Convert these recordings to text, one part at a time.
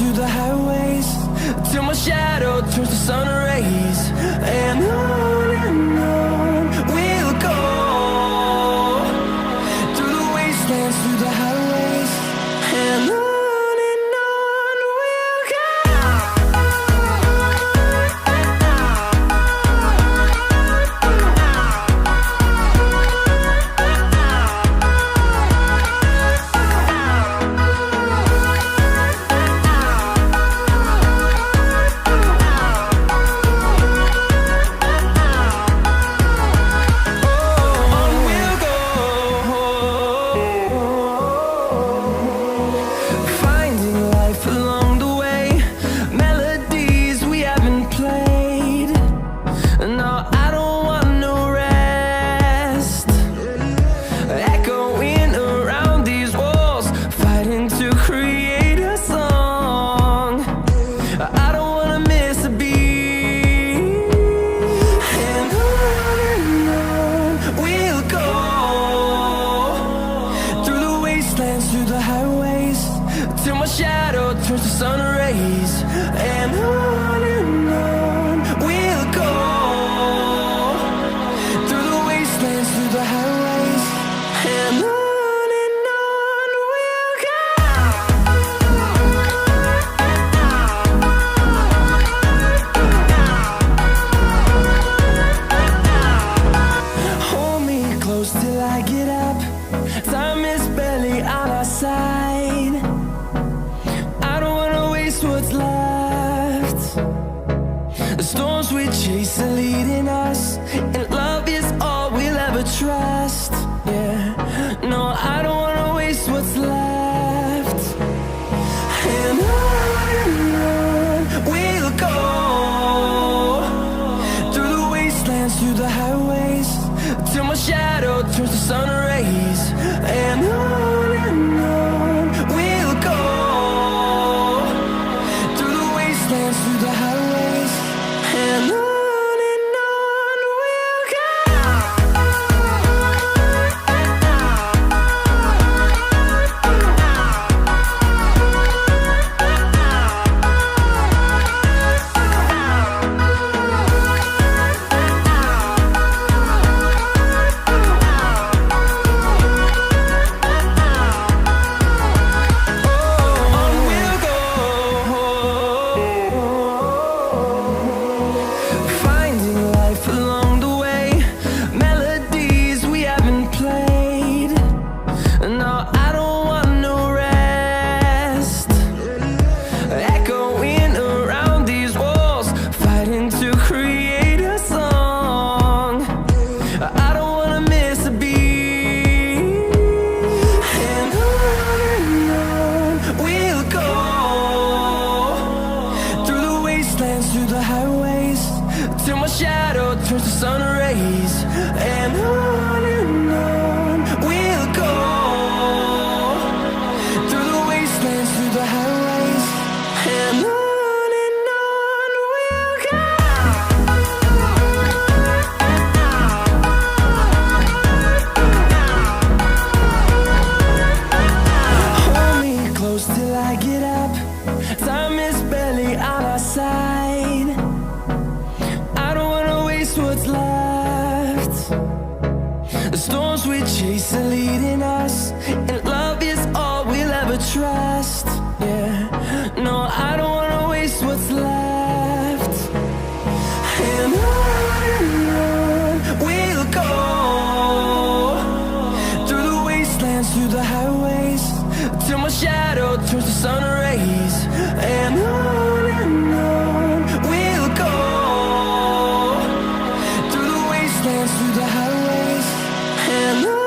through the highways, till my shadow turns to sun rays. And on we'll go, through the wastelands, through the highways. And on we'll go. Through the highways, till my shadow turns to sun rays. And on we'll go, through the wastelands, through the highways. And on we'll go. Hold me close till I get up. Time is barely on our side. I don't wanna waste what's left. The storms we chase are leading us, and love is all we'll ever trust. Yeah, no, I don't wanna waste what's left. And on we'll go, through the wastelands, through the highways, till my shadow turns to sun rays. And on we'll go, through the wastelands, through the highways. And on we'll go. Through the highways, till my shadow turns to sun rays. And on we'll go, through the wastelands, through the highways. And on we'll go. Hold me close till I get up. Time is barely on our side. I don't wanna waste what's left. The storms we chase are leading us, and love is all we'll ever trust. Yeah, no, I don't wanna waste what's left. And on we'll go, through the wastelands, through the highways, till my shadow turns to sun rays. And on we'll go, through the wastelands, through the highways. And on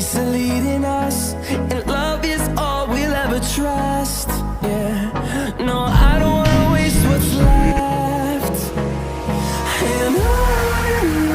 peace are leading us, and love is all we'll ever trust. Yeah, no, I don't wanna waste what's left. And on